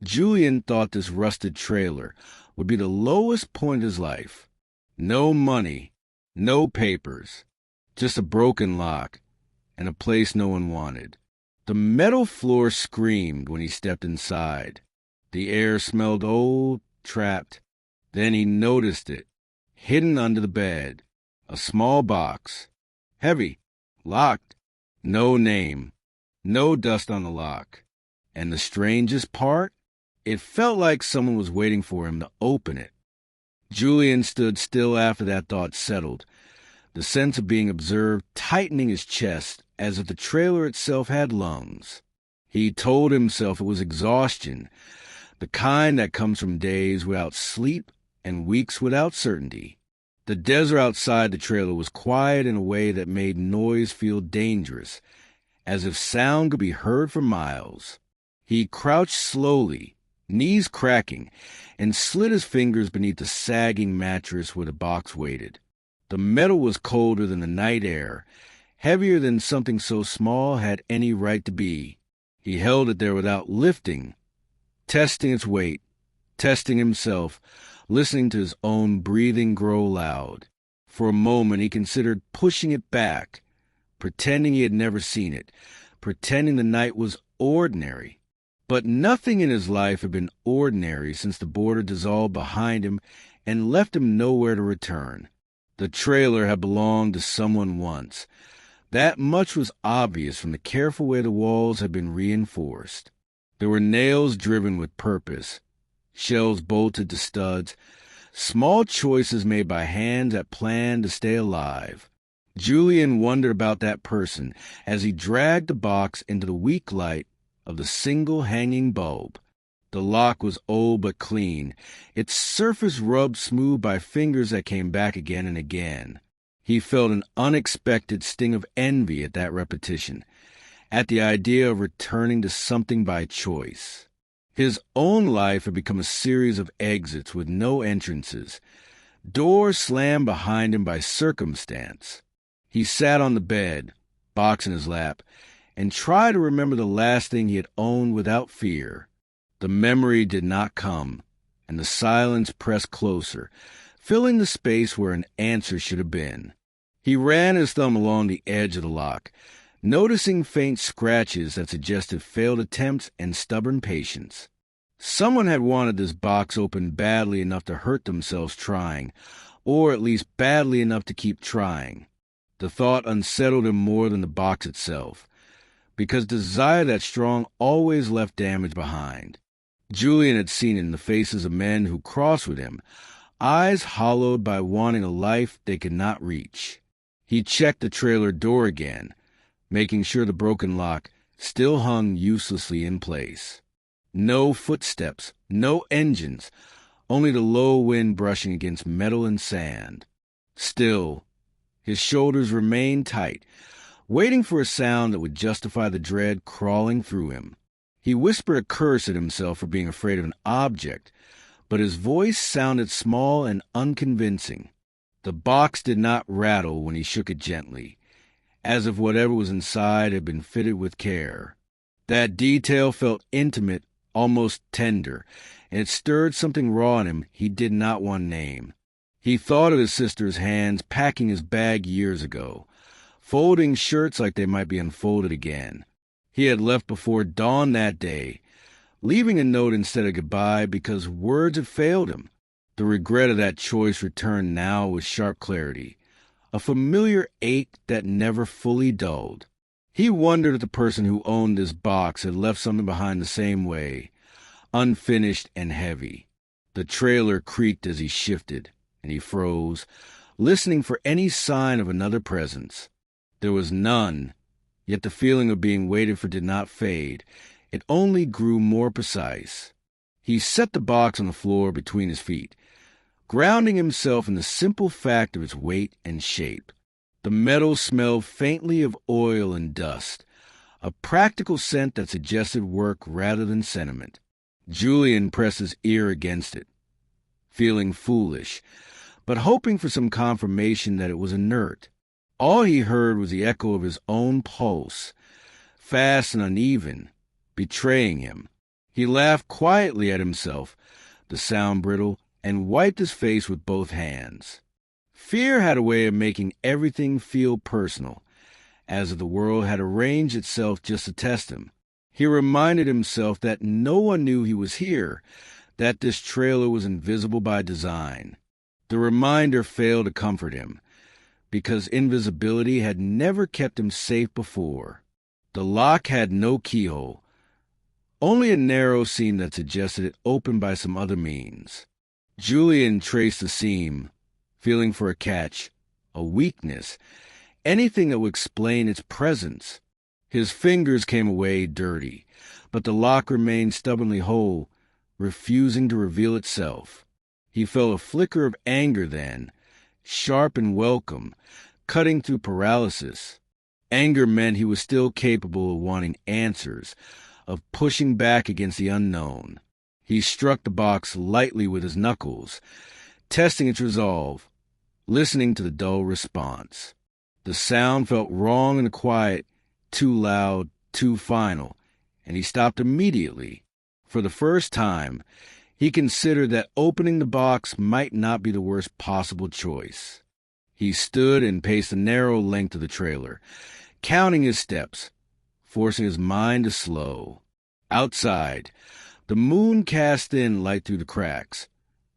Julian thought this rusted trailer would be the lowest point of his life. No money, no papers, just a broken lock and a place no one wanted. The metal floor screamed when he stepped inside. The air smelled old, trapped. Then he noticed it, hidden under the bed. A small box. Heavy, locked, no name, no dust on the lock. And the strangest part? It felt like someone was waiting for him to open it. Julian stood still after that thought settled, the sense of being observed tightening his chest as if the trailer itself had lungs. He told himself it was exhaustion, the kind that comes from days without sleep and weeks without certainty. The desert outside the trailer was quiet in a way that made noise feel dangerous, as if sound could be heard for miles. He crouched slowly, knees cracking, and slid his fingers beneath the sagging mattress where the box waited. The metal was colder than the night air, heavier than something so small had any right to be. He held it there without lifting, testing its weight, testing himself, listening to his own breathing grow loud. For a moment he considered pushing it back, pretending he had never seen it, pretending the night was ordinary. But nothing in his life had been ordinary since the border dissolved behind him and left him nowhere to return. The trailer had belonged to someone once. That much was obvious from the careful way the walls had been reinforced. There were nails driven with purpose, shelves bolted to studs, small choices made by hands that planned to stay alive. Julian wondered about that person as he dragged the box into the weak light of the single hanging bulb. The lock was old but clean, its surface rubbed smooth by fingers that came back again and again. He felt an unexpected sting of envy at that repetition, at the idea of returning to something by choice. His own life had become a series of exits with no entrances, doors slammed behind him by circumstance. He sat on the bed, box in his lap, and tried to remember the last thing he had owned without fear. The memory did not come, and the silence pressed closer, filling the space where an answer should have been. He ran his thumb along the edge of the lock, noticing faint scratches that suggested failed attempts and stubborn patience. Someone had wanted this box open badly enough to hurt themselves trying, or at least badly enough to keep trying. The thought unsettled him more than the box itself, because desire that strong always left damage behind. Julian had seen it in the faces of men who crossed with him, eyes hollowed by wanting a life they could not reach. He checked the trailer door again, making sure the broken lock still hung uselessly in place. No footsteps, no engines, only the low wind brushing against metal and sand. Still, his shoulders remained tight, waiting for a sound that would justify the dread crawling through him. He whispered a curse at himself for being afraid of an object, but his voice sounded small and unconvincing. The box did not rattle when he shook it gently, as if whatever was inside had been fitted with care. That detail felt intimate, almost tender, and it stirred something raw in him he did not want to name. He thought of his sister's hands packing his bag years ago, folding shirts like they might be unfolded again. He had left before dawn that day, leaving a note instead of goodbye because words had failed him. The regret of that choice returned now with sharp clarity, a familiar ache that never fully dulled. He wondered if the person who owned this box had left something behind the same way, unfinished and heavy. The trailer creaked as he shifted, and he froze, listening for any sign of another presence. There was none, yet the feeling of being waited for did not fade. It only grew more precise. He set the box on the floor between his feet, grounding himself in the simple fact of its weight and shape. The metal smelled faintly of oil and dust, a practical scent that suggested work rather than sentiment. Julian pressed his ear against it, feeling foolish, but hoping for some confirmation that it was inert. All he heard was the echo of his own pulse, fast and uneven, betraying him. He laughed quietly at himself, the sound brittle, and wiped his face with both hands. Fear had a way of making everything feel personal, as if the world had arranged itself just to test him. He reminded himself that no one knew he was here, that this trailer was invisible by design. The reminder failed to comfort him, because invisibility had never kept him safe before. The lock had no keyhole, only a narrow seam that suggested it opened by some other means. Julian traced the seam, feeling for a catch, a weakness, anything that would explain its presence. His fingers came away dirty, but the lock remained stubbornly whole, refusing to reveal itself. He felt a flicker of anger then, sharp and welcome, cutting through paralysis. Anger meant he was still capable of wanting answers, of pushing back against the unknown. He struck the box lightly with his knuckles, testing its resolve, listening to the dull response. The sound felt wrong in the quiet, too loud, too final, and he stopped immediately. For the first time, he considered that opening the box might not be the worst possible choice. He stood and paced the narrow length of the trailer, counting his steps, forcing his mind to slow. Outside, the moon cast thin light through the cracks,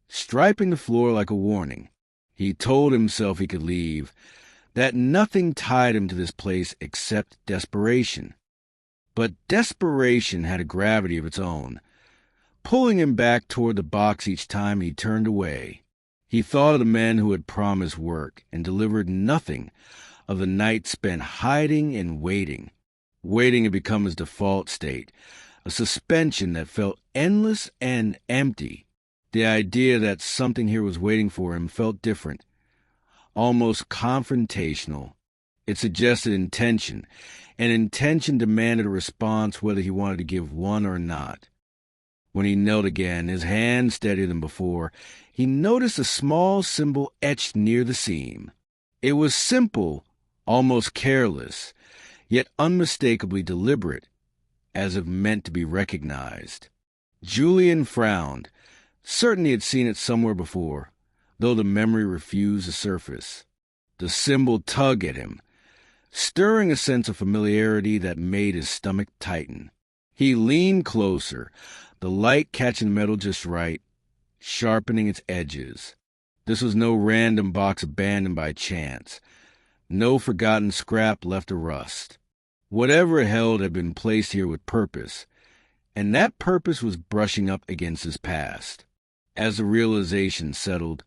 striping the floor like a warning. He told himself he could leave, that nothing tied him to this place except desperation. But desperation had a gravity of its own, pulling him back toward the box each time he turned away. He thought of the men who had promised work and delivered nothing, of the night spent hiding and waiting. Waiting had become his default state, a suspension that felt endless and empty. The idea that something here was waiting for him felt different, almost confrontational. It suggested intention, and intention demanded a response whether he wanted to give one or not. When he knelt again, his hand steadier than before, he noticed a small symbol etched near the seam. It was simple, almost careless, yet unmistakably deliberate, as if meant to be recognized. Julian frowned, certain he had seen it somewhere before, though the memory refused to surface. The symbol tugged at him, stirring a sense of familiarity that made his stomach tighten. He leaned closer, the light catching the metal just right, sharpening its edges. This was no random box abandoned by chance, no forgotten scrap left to rust. Whatever it held had been placed here with purpose, and that purpose was brushing up against his past. As the realization settled,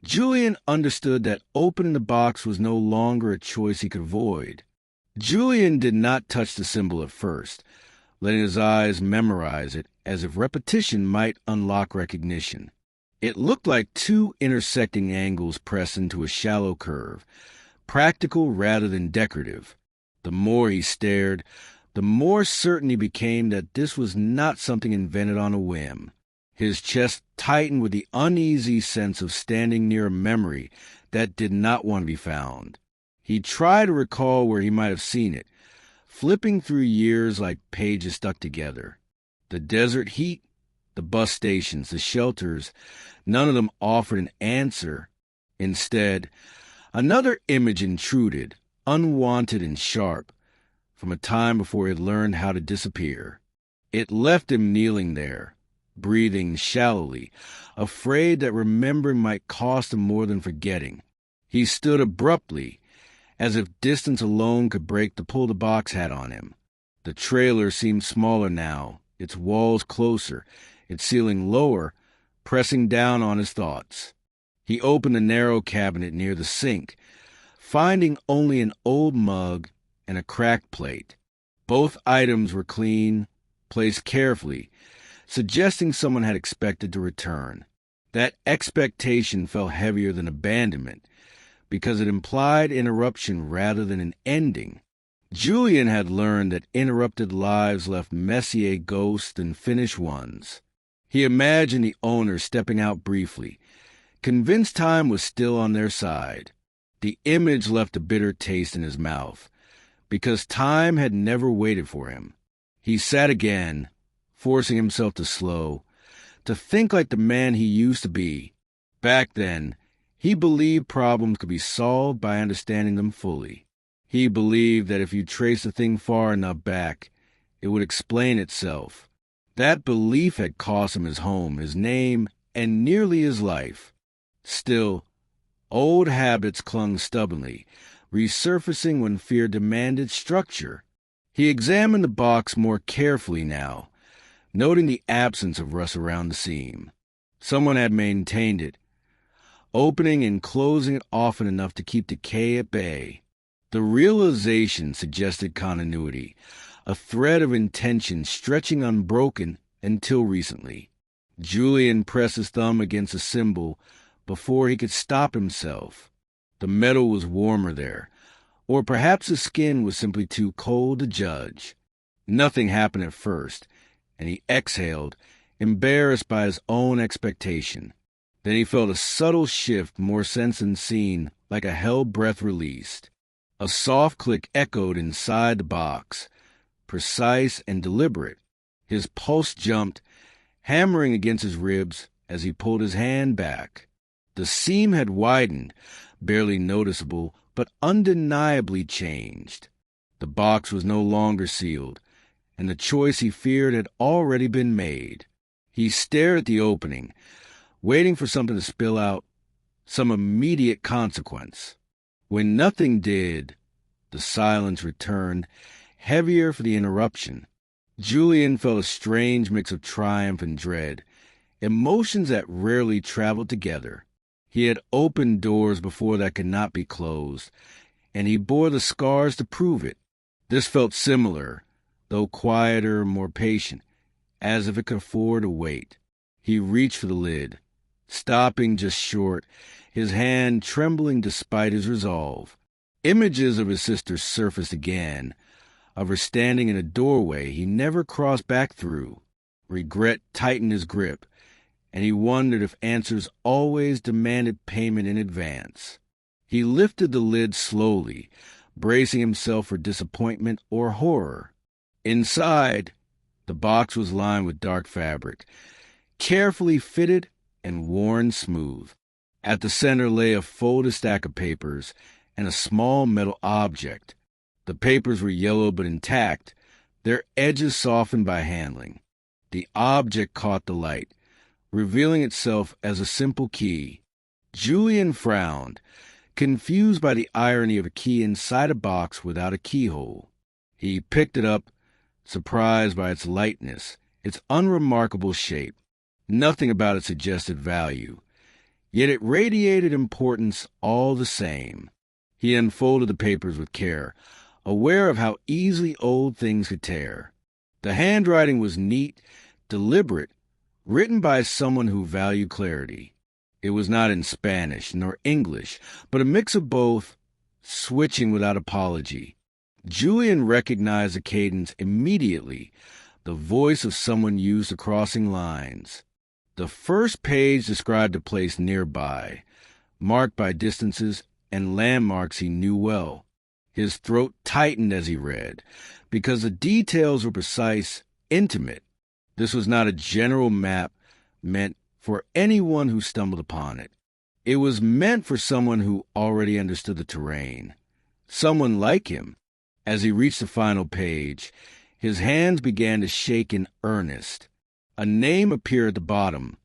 Julian understood that opening the box was no longer a choice he could avoid. Julian did not touch the symbol at first, letting his eyes memorize it as if repetition might unlock recognition. It looked like two intersecting angles pressed into a shallow curve, practical rather than decorative. The more he stared, the more certain he became that this was not something invented on a whim. His chest tightened with the uneasy sense of standing near a memory that did not want to be found. He tried to recall where he might have seen it, flipping through years like pages stuck together. The desert heat, the bus stations, the shelters, none of them offered an answer. Instead, another image intruded, unwanted and sharp, from a time before he had learned how to disappear. It left him kneeling there, breathing shallowly, afraid that remembering might cost him more than forgetting. He stood abruptly, as if distance alone could break the pull-the-box hat on him. The trailer seemed smaller now, its walls closer, its ceiling lower, pressing down on his thoughts. He opened the narrow cabinet near the sink, finding only an old mug and a cracked plate. Both items were clean, placed carefully, suggesting someone had expected to return. That expectation felt heavier than abandonment, because it implied interruption rather than an ending. Julian had learned that interrupted lives left messier ghosts than finished ones. He imagined the owner stepping out briefly, convinced time was still on their side. The image left a bitter taste in his mouth, because time had never waited for him. He sat again, forcing himself to slow, to think like the man he used to be. Back then, he believed problems could be solved by understanding them fully. He believed that if you traced a thing far enough back, it would explain itself. That belief had cost him his home, his name, and nearly his life. Still, old habits clung stubbornly, resurfacing when fear demanded structure. He examined the box more carefully now, noting the absence of rust around the seam. Someone had maintained it, opening and closing it often enough to keep decay at bay. The realization suggested continuity, a thread of intention stretching unbroken until recently. Julian pressed his thumb against a symbol before he could stop himself. The metal was warmer there, or perhaps his skin was simply too cold to judge. Nothing happened at first, and he exhaled, embarrassed by his own expectation. Then he felt a subtle shift, more sense than seen, like a held breath released. A soft click echoed inside the box, precise and deliberate. His pulse jumped, hammering against his ribs as he pulled his hand back. The seam had widened, barely noticeable, but undeniably changed. The box was no longer sealed, and the choice he feared had already been made. He stared at the opening, waiting for something to spill out, some immediate consequence. When nothing did, the silence returned, heavier for the interruption. Julian felt a strange mix of triumph and dread, emotions that rarely traveled together. He had opened doors before that could not be closed, and he bore the scars to prove it. This felt similar, though quieter, more patient, as if it could afford to wait. He reached for the lid, stopping just short, his hand trembling despite his resolve. Images of his sister surfaced again, of her standing in a doorway he never crossed back through. Regret tightened his grip, and he wondered if answers always demanded payment in advance. He lifted the lid slowly, bracing himself for disappointment or horror. Inside, the box was lined with dark fabric, carefully fitted and worn smooth. At the center lay a folded stack of papers and a small metal object. The papers were yellow but intact, their edges softened by handling. The object caught the light, revealing itself as a simple key. Julian frowned, confused by the irony of a key inside a box without a keyhole. He picked it up, surprised by its lightness, its unremarkable shape. Nothing about it suggested value, yet it radiated importance all the same. He unfolded the papers with care, aware of how easily old things could tear. The handwriting was neat, deliberate, written by someone who valued clarity. It was not in Spanish nor English, but a mix of both, switching without apology. Julian recognized the cadence immediately, the voice of someone used to crossing lines. The first page described a place nearby, marked by distances and landmarks he knew well. His throat tightened as he read, because the details were precise, intimate. This was not a general map meant for anyone who stumbled upon it. It was meant for someone who already understood the terrain, someone like him. As he reached the final page, his hands began to shake in earnest. A name appeared at the bottom,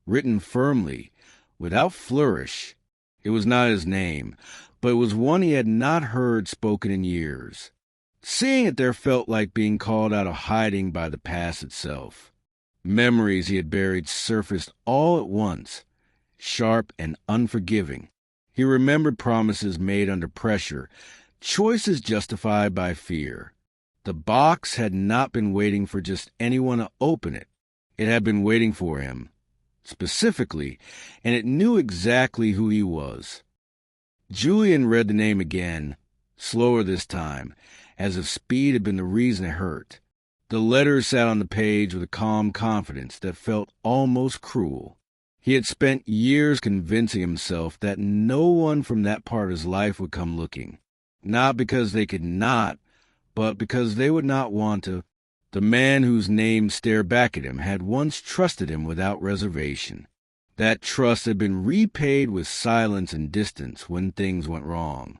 written firmly, without flourish. It was not his name, but it was one he had not heard spoken in years. Seeing it there felt like being called out of hiding by the past itself. Memories he had buried surfaced all at once, sharp and unforgiving. He remembered promises made under pressure, choices justified by fear. The box had not been waiting for just anyone to open it. It had been waiting for him, specifically, and it knew exactly who he was. Julian read the name again, slower this time, as if speed had been the reason it hurt. The letters sat on the page with a calm confidence that felt almost cruel. He had spent years convincing himself that no one from that part of his life would come looking, not because they could not, but because they would not want to. The man whose name stared back at him had once trusted him without reservation. That trust had been repaid with silence and distance when things went wrong.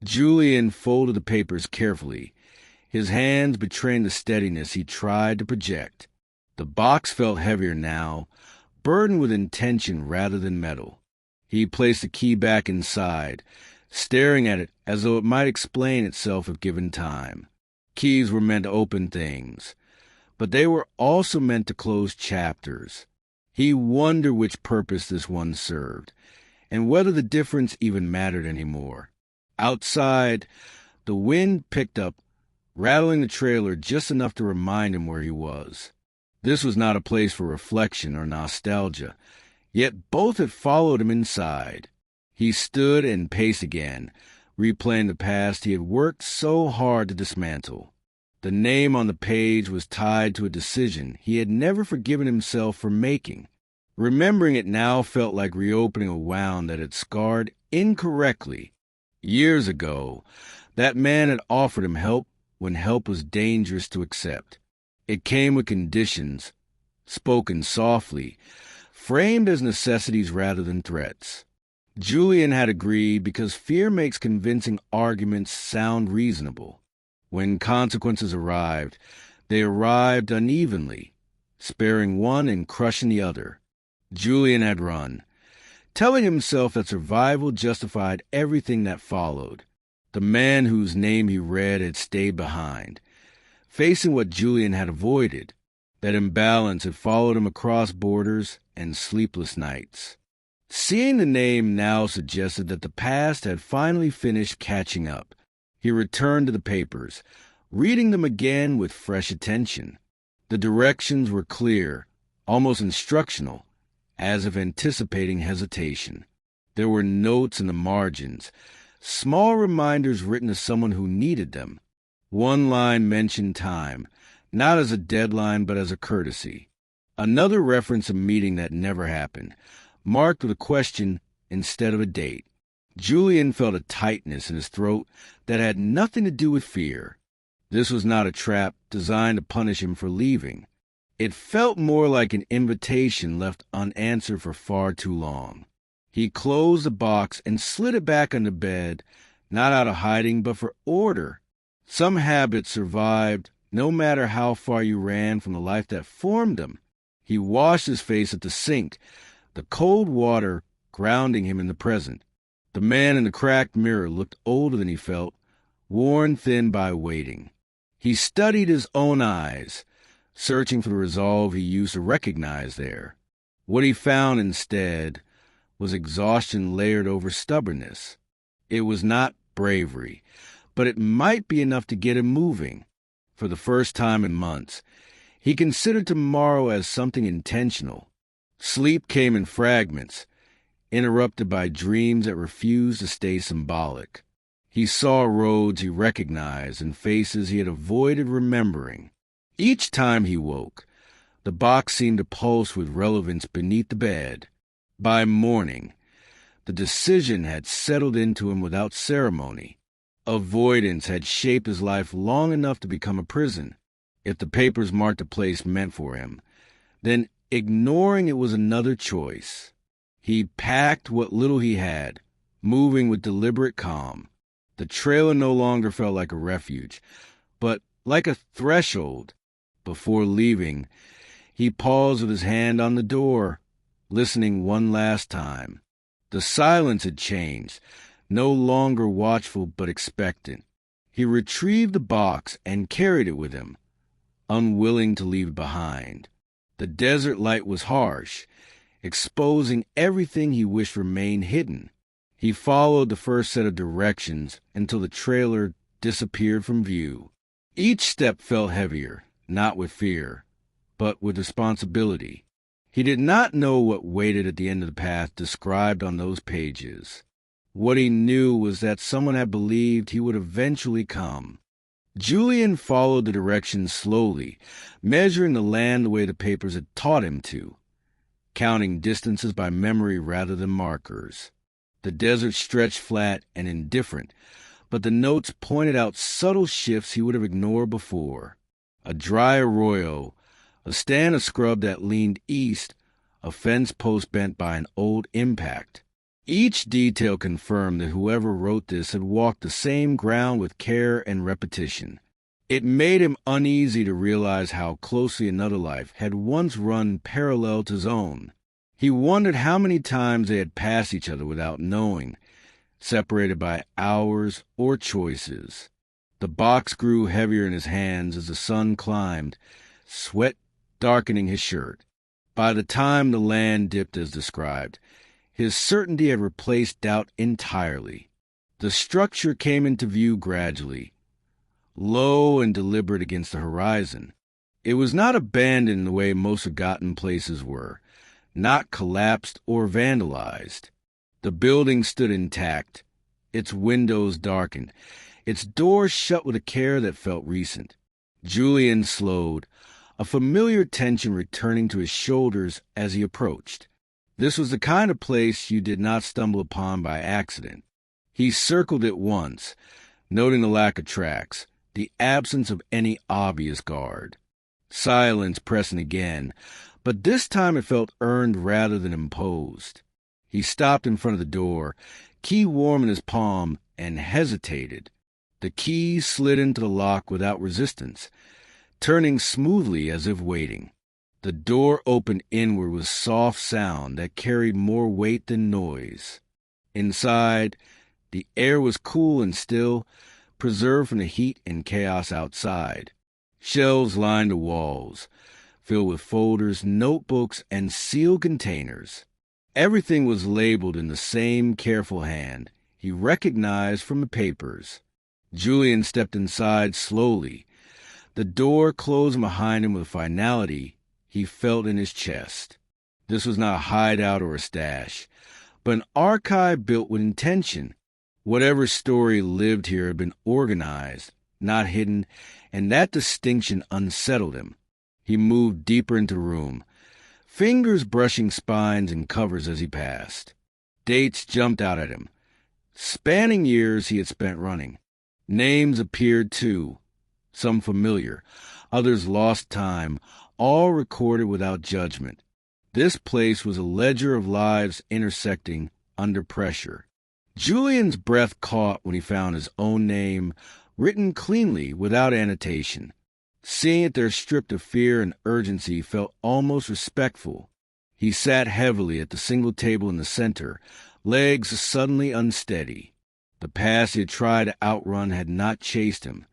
Julian folded the papers carefully, his hands betraying the steadiness he tried to project. The box felt heavier now, burdened with intention rather than metal. He placed the key back inside, staring at it as though it might explain itself if given time. Keys were meant to open things, but they were also meant to close chapters. He wondered which purpose this one served, and whether the difference even mattered anymore. Outside, the wind picked up, rattling the trailer just enough to remind him where he was. This was not a place for reflection or nostalgia, yet both had followed him inside. He stood and paced again, replaying the past he had worked so hard to dismantle. The name on the page was tied to a decision he had never forgiven himself for making. Remembering it now felt like reopening a wound that had scarred incorrectly. Years ago, that man had offered him help when help was dangerous to accept. It came with conditions, spoken softly, framed as necessities rather than threats. Julian had agreed because fear makes convincing arguments sound reasonable. When consequences arrived, they arrived unevenly, sparing one and crushing the other. Julian had run, telling himself that survival justified everything that followed. The man whose name he read had stayed behind, facing what Julian had avoided. That imbalance had followed him across borders and sleepless nights. Seeing the name now suggested that the past had finally finished catching up. He returned to the papers, reading them again with fresh attention. The directions were clear, almost instructional, as if anticipating hesitation. There were notes in the margins, small reminders written to someone who needed them. One line mentioned time, not as a deadline but as a courtesy. Another referenced a meeting that never happened, marked with a question instead of a date. Julian felt a tightness in his throat that had nothing to do with fear. This was not a trap designed to punish him for leaving. It felt more like an invitation left unanswered for far too long. He closed the box and slid it back on the bed, not out of hiding but for order. Some habits survived no matter how far you ran from the life that formed them. He washed his face at the sink, the cold water grounding him in the present. The man in the cracked mirror looked older than he felt, worn thin by waiting. He studied his own eyes, searching for the resolve he used to recognize there. What he found instead was exhaustion layered over stubbornness. It was not bravery, but it might be enough to get him moving. For the first time in months, he considered tomorrow as something intentional. Sleep came in fragments, interrupted by dreams that refused to stay symbolic. He saw roads he recognized and faces he had avoided remembering. Each time he woke, the box seemed to pulse with relevance beneath the bed. By morning, the decision had settled into him without ceremony. Avoidance had shaped his life long enough to become a prison. If the papers marked a place meant for him, then ignoring it was another choice. He packed what little he had, moving with deliberate calm. The trailer no longer felt like a refuge, but like a threshold. Before leaving, he paused with his hand on the door, listening one last time. The silence had changed, no longer watchful but expectant. He retrieved the box and carried it with him, unwilling to leave it behind. The desert light was harsh, exposing everything he wished remained hidden. He followed the first set of directions until the trailer disappeared from view. Each step felt heavier, not with fear, but with responsibility. He did not know what waited at the end of the path described on those pages. What he knew was that someone had believed he would eventually come. Julian followed the directions slowly, measuring the land the way the papers had taught him to, counting distances by memory rather than markers. The desert stretched flat and indifferent, but the notes pointed out subtle shifts he would have ignored before. a dry arroyo, a stand of scrub that leaned east, a fence post bent by an old impact. Each detail confirmed that whoever wrote this had walked the same ground with care and repetition. It made him uneasy to realize how closely another life had once run parallel to his own. He wondered how many times they had passed each other without knowing, separated by hours or choices. The box grew heavier in his hands as the sun climbed, sweat darkening his shirt. By the time the land dipped as described, his certainty had replaced doubt entirely. The structure came into view gradually, low and deliberate against the horizon. It was not abandoned in the way most forgotten places were, not collapsed or vandalized. The building stood intact, its windows darkened, its doors shut with a care that felt recent. Julian slowed, a familiar tension returning to his shoulders as he approached. This was the kind of place you did not stumble upon by accident. He circled it once, noting the lack of tracks, the absence of any obvious guard. Silence pressing again, but this time it felt earned rather than imposed. He stopped in front of the door, key warm in his palm, and hesitated. The key slid into the lock without resistance, turning smoothly as if waiting. The door opened inward with soft sound that carried more weight than noise. Inside, the air was cool and still, preserved from the heat and chaos outside. Shelves lined the walls, filled with folders, notebooks, and sealed containers. Everything was labeled in the same careful hand he recognized from the papers. Julian stepped inside slowly. The door closed behind him with a finality he felt in his chest. This was not a hideout or a stash, but an archive built with intention. Whatever story lived here had been organized, not hidden, and that distinction unsettled him. He moved deeper into the room, fingers brushing spines and covers as he passed. Dates jumped out at him, spanning years he had spent running. Names appeared too, some familiar, others lost time, all recorded without judgment. This place was a ledger of lives intersecting under pressure. Julian's breath caught when he found his own name written cleanly without annotation. Seeing it there stripped of fear and urgency felt almost respectful. He sat heavily at the single table in the center, legs suddenly unsteady. The past he had tried to outrun had not chased him.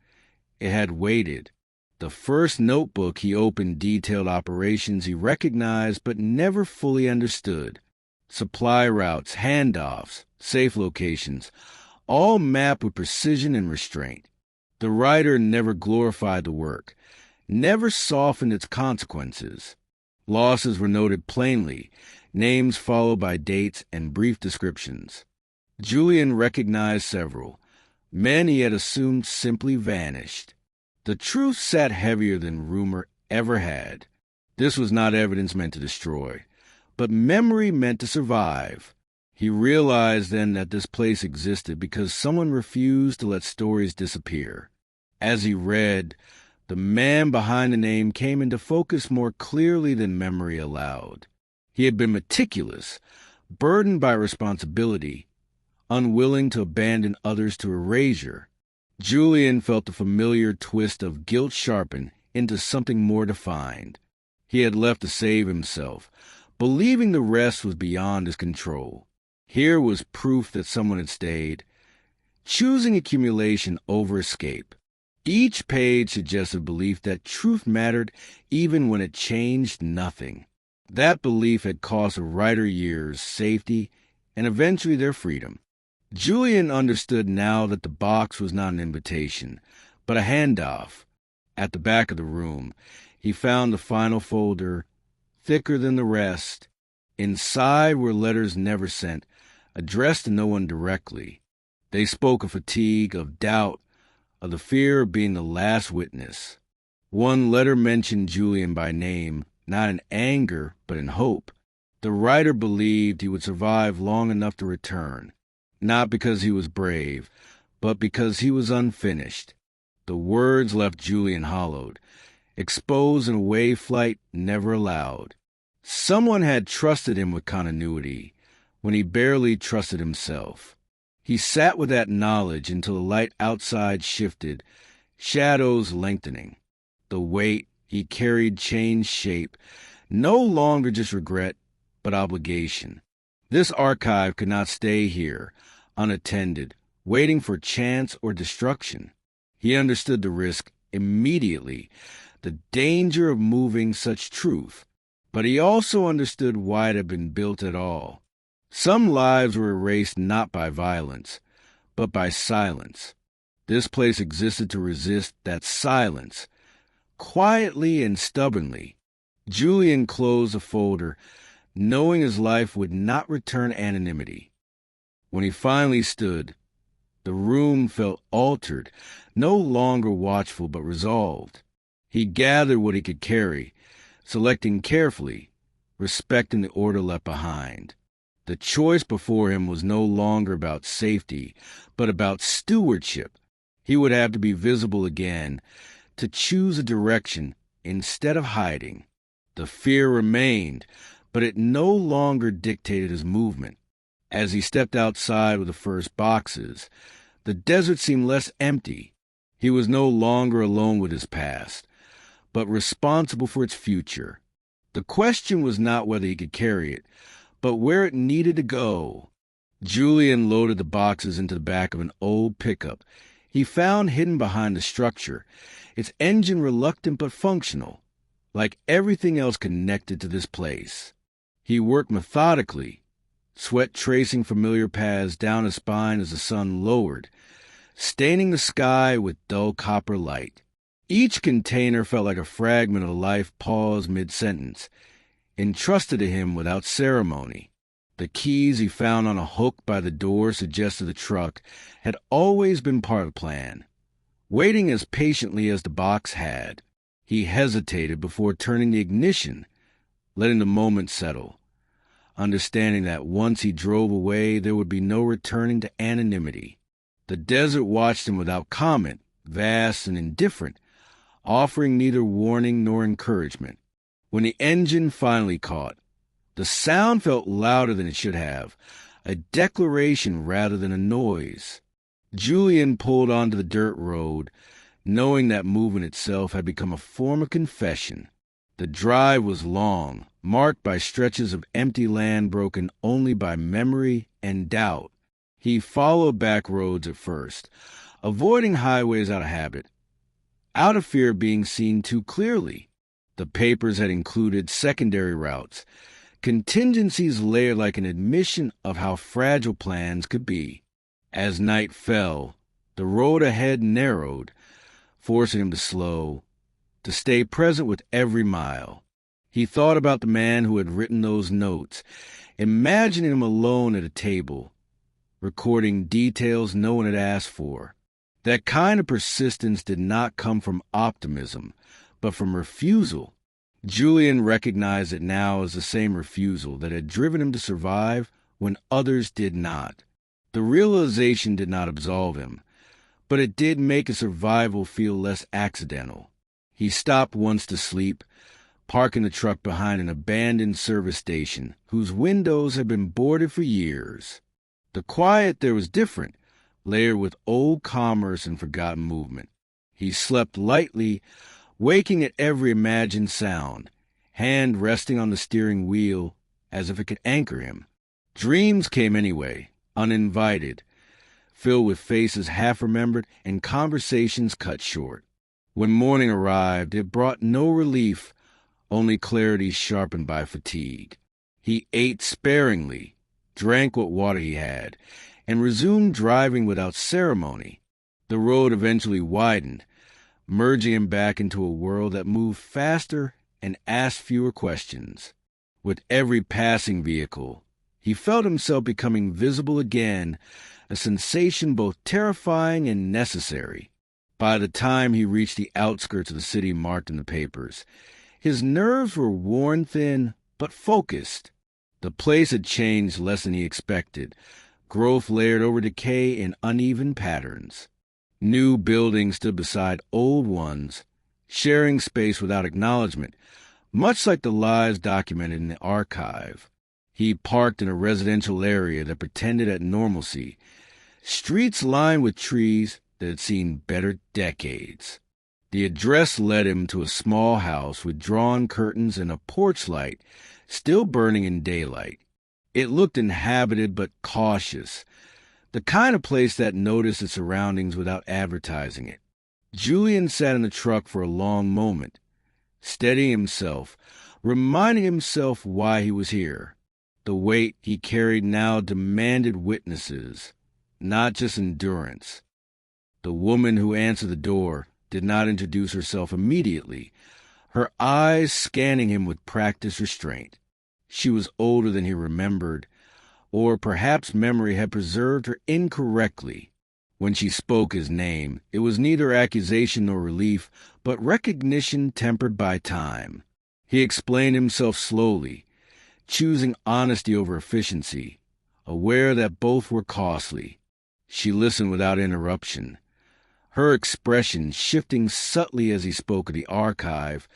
It had waited. The first notebook he opened detailed operations he recognized but never fully understood. Supply routes, handoffs, safe locations, all mapped with precision and restraint. The writer never glorified the work, never softened its consequences. Losses were noted plainly, names followed by dates and brief descriptions. Julian recognized several. Men he had assumed simply vanished. The truth sat heavier than rumor ever had. This was not evidence meant to destroy, but memory meant to survive. He realized then that this place existed because someone refused to let stories disappear. As he read, the man behind the name came into focus more clearly than memory allowed. He had been meticulous, burdened by responsibility, unwilling to abandon others to erasure. Julian felt the familiar twist of guilt sharpened into something more defined. He had left to save himself, believing the rest was beyond his control. Here was proof that someone had stayed, choosing accumulation over escape. Each page suggested belief that truth mattered even when it changed nothing. That belief had cost a writer years, safety, and eventually their freedom. Julian understood now that the box was not an invitation, but a handoff. At the back of the room, he found the final folder, thicker than the rest. Inside were letters never sent, addressed to no one directly. They spoke of fatigue, of doubt, of the fear of being the last witness. One letter mentioned Julian by name, not in anger, but in hope. The writer believed he would survive long enough to return, not because he was brave, but because he was unfinished. The words left Julian hollowed, exposed in a way flight never allowed. Someone had trusted him with continuity when he barely trusted himself. He sat with that knowledge until the light outside shifted, shadows lengthening. The weight he carried changed shape, no longer just regret, but obligation. This archive could not stay here, unattended, waiting for chance or destruction. He understood the risk immediately, the danger of moving such truth, but he also understood why it had been built at all. Some lives were erased not by violence, but by silence. This place existed to resist that silence. Quietly and stubbornly, Julian closed the folder, knowing his life would not return anonymity. When he finally stood, the room felt altered, no longer watchful but resolved. He gathered what he could carry, selecting carefully, respecting the order left behind. The choice before him was no longer about safety, but about stewardship. He would have to be visible again, to choose a direction instead of hiding. The fear remained, but it no longer dictated his movement. As he stepped outside with the first boxes, the desert seemed less empty. He was no longer alone with his past, but responsible for its future. The question was not whether he could carry it, but where it needed to go. Julian loaded the boxes into the back of an old pickup he found hidden behind the structure, its engine reluctant but functional, like everything else connected to this place. He worked methodically, sweat tracing familiar paths down his spine as the sun lowered, staining the sky with dull copper light. Each container felt like a fragment of life paused mid-sentence, entrusted to him without ceremony. The keys he found on a hook by the door suggested the truck had always been part of the plan. Waiting as patiently as the box had, he hesitated before turning the ignition, letting the moment settle, understanding that once he drove away there would be no returning to anonymity. The desert watched him without comment, vast and indifferent, offering neither warning nor encouragement. When the engine finally caught, the sound felt louder than it should have, a declaration rather than a noise. Julian pulled onto the dirt road, knowing that movement itself had become a form of confession. The drive was long, marked by stretches of empty land broken only by memory and doubt. He followed back roads at first, avoiding highways out of habit, out of fear of being seen too clearly. The papers had included secondary routes, contingencies layered like an admission of how fragile plans could be. As night fell, the road ahead narrowed, forcing him to slow, to stay present with every mile. He thought about the man who had written those notes, imagining him alone at a table, recording details no one had asked for. That kind of persistence did not come from optimism, but from refusal. Julian recognized it now as the same refusal that had driven him to survive when others did not. The realization did not absolve him, but it did make his survival feel less accidental. He stopped once to sleep, parking the truck behind an abandoned service station whose windows had been boarded for years. The quiet there was different, layered with old commerce and forgotten movement. He slept lightly, waking at every imagined sound, hand resting on the steering wheel as if it could anchor him. Dreams came anyway, uninvited, filled with faces half-remembered and conversations cut short. When morning arrived, it brought no relief, only clarity sharpened by fatigue. He ate sparingly, drank what water he had, and resumed driving without ceremony. The road eventually widened, merging him back into a world that moved faster and asked fewer questions. With every passing vehicle, he felt himself becoming visible again, a sensation both terrifying and necessary. By the time he reached the outskirts of the city marked in the papers, his nerves were worn thin but focused. The place had changed less than he expected, growth layered over decay in uneven patterns. New buildings stood beside old ones, sharing space without acknowledgement, much like the lives documented in the archive. He parked in a residential area that pretended at normalcy, streets lined with trees that had seen better decades. The address led him to a small house with drawn curtains and a porch light still burning in daylight. It looked inhabited but cautious, the kind of place that noticed its surroundings without advertising it. Julian sat in the truck for a long moment, steadying himself, reminding himself why he was here. The weight he carried now demanded witnesses, not just endurance. The woman who answered the door did not introduce herself immediately, her eyes scanning him with practiced restraint. She was older than he remembered, or perhaps memory had preserved her incorrectly. When she spoke his name, it was neither accusation nor relief, but recognition tempered by time. He explained himself slowly, choosing honesty over efficiency, aware that both were costly. She listened without interruption, her expression shifting subtly as he spoke of the archive,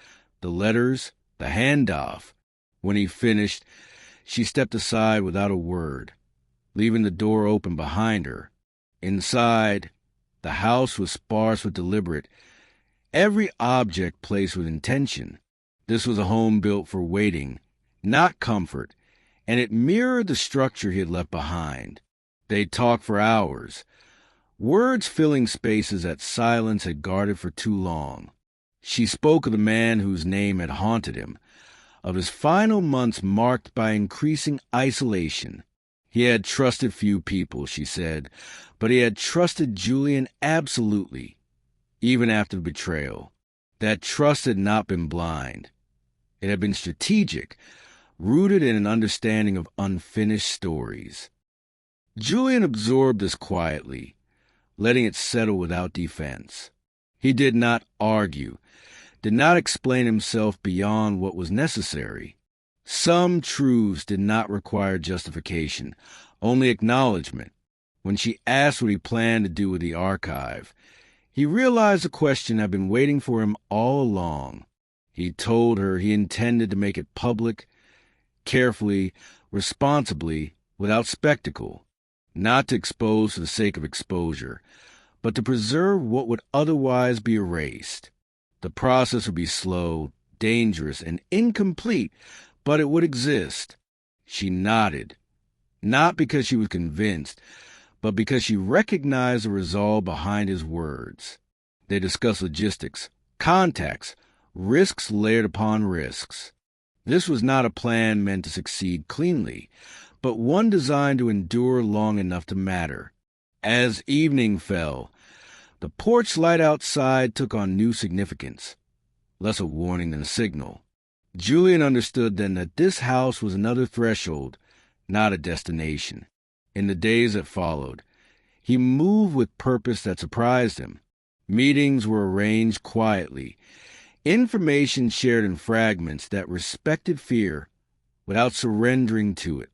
the letters, the handoff. When he finished, she stepped aside without a word, leaving the door open behind her. Inside, the house was sparse but deliberate, every object placed with intention. This was a home built for waiting, not comfort, and it mirrored the structure he had left behind. They talked for hours, words filling spaces that silence had guarded for too long. She spoke of the man whose name had haunted him, of his final months marked by increasing isolation. He had trusted few people, she said, but he had trusted Julian absolutely, even after the betrayal. That trust had not been blind. It had been strategic, rooted in an understanding of unfinished stories. Julian absorbed this quietly, letting it settle without defense. He did not argue, did not explain himself beyond what was necessary. Some truths did not require justification, only acknowledgement. When she asked what he planned to do with the archive, he realized the question had been waiting for him all along. He told her he intended to make it public, carefully, responsibly, without spectacle, not to expose for the sake of exposure, but to preserve what would otherwise be erased. The process would be slow, dangerous, and incomplete, but it would exist. She nodded, not because she was convinced, but because she recognized the resolve behind his words. They discussed logistics, contacts, risks layered upon risks. This was not a plan meant to succeed cleanly, but one designed to endure long enough to matter. As evening fell, the porch light outside took on new significance, less a warning than a signal. Julian understood then that this house was another threshold, not a destination. In the days that followed, he moved with purpose that surprised him. Meetings were arranged quietly, information shared in fragments that respected fear without surrendering to it.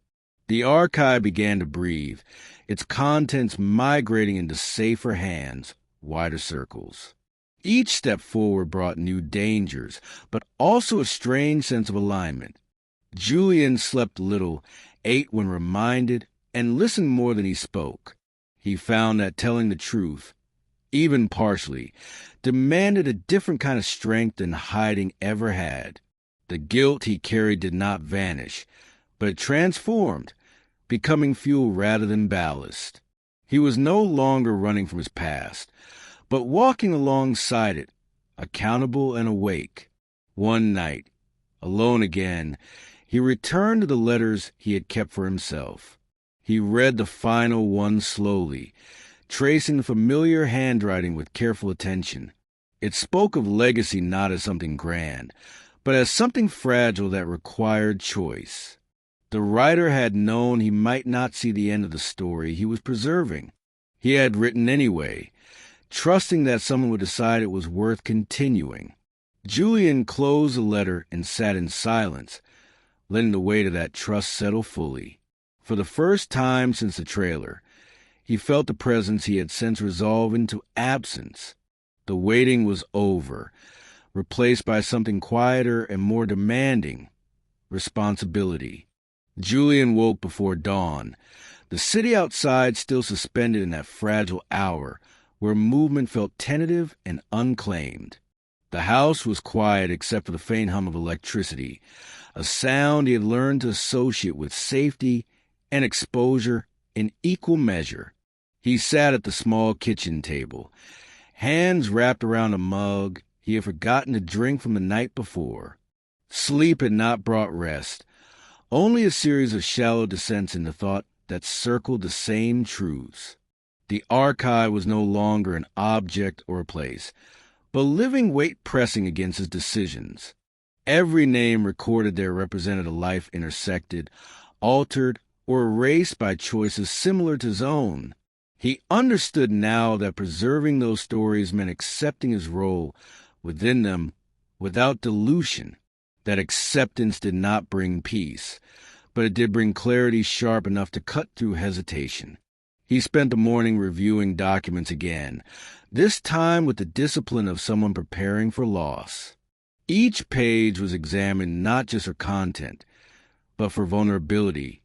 The archive began to breathe, its contents migrating into safer hands, wider circles. Each step forward brought new dangers, but also a strange sense of alignment. Julian slept little, ate when reminded, and listened more than he spoke. He found that telling the truth, even partially, demanded a different kind of strength than hiding ever had. The guilt he carried did not vanish, but it transformed, becoming fuel rather than ballast. He was no longer running from his past, but walking alongside it, accountable and awake. One night, alone again, he returned to the letters he had kept for himself. He read the final one slowly, tracing the familiar handwriting with careful attention. It spoke of legacy not as something grand, but as something fragile that required choice. The writer had known he might not see the end of the story he was preserving. He had written anyway, trusting that someone would decide it was worth continuing. Julian closed the letter and sat in silence, letting the weight of that trust settle fully. For the first time since the trailer, he felt the presence he had since resolved into absence. The waiting was over, replaced by something quieter and more demanding: responsibility. Julian woke before dawn, the city outside still suspended in that fragile hour where movement felt tentative and unclaimed. The house was quiet except for the faint hum of electricity, a sound he had learned to associate with safety and exposure in equal measure. He sat at the small kitchen table, hands wrapped around a mug he had forgotten to drink from the night before. Sleep had not brought rest, only a series of shallow descents into thought that circled the same truths. The archive was no longer an object or a place, but a living weight pressing against his decisions. Every name recorded there represented a life intersected, altered, or erased by choices similar to his own. He understood now that preserving those stories meant accepting his role within them without dilution. That acceptance did not bring peace, but it did bring clarity sharp enough to cut through hesitation. He spent the morning reviewing documents again, this time with the discipline of someone preparing for loss. Each page was examined not just for content, but for vulnerability,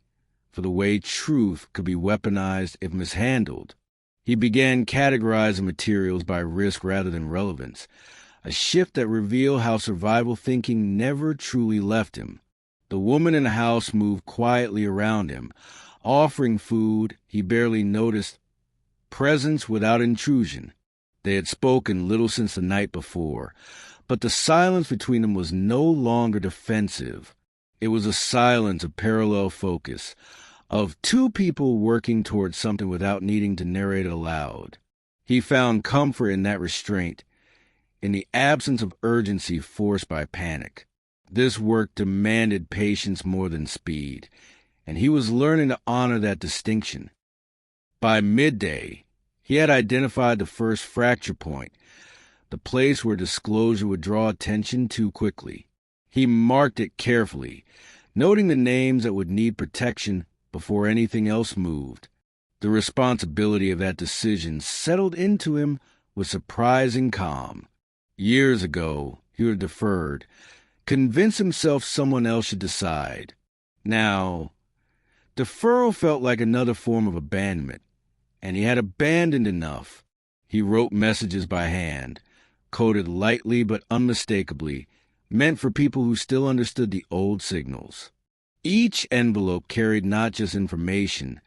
for the way truth could be weaponized if mishandled. He began categorizing materials by risk rather than relevance, a shift that revealed how survival thinking never truly left him. The woman in the house moved quietly around him, offering food he barely noticed, presence without intrusion. They had spoken little since the night before, but the silence between them was no longer defensive. It was a silence of parallel focus, of two people working towards something without needing to narrate it aloud. He found comfort in that restraint, in the absence of urgency forced by panic. This work demanded patience more than speed, and he was learning to honor that distinction. By midday, he had identified the first fracture point, the place where disclosure would draw attention too quickly. He marked it carefully, noting the names that would need protection before anything else moved. The responsibility of that decision settled into him with surprising calm. Years ago, he would have deferred, convinced himself someone else should decide. Now, deferral felt like another form of abandonment, and he had abandoned enough. He wrote messages by hand, coded lightly but unmistakably, meant for people who still understood the old signals. Each envelope carried not just information,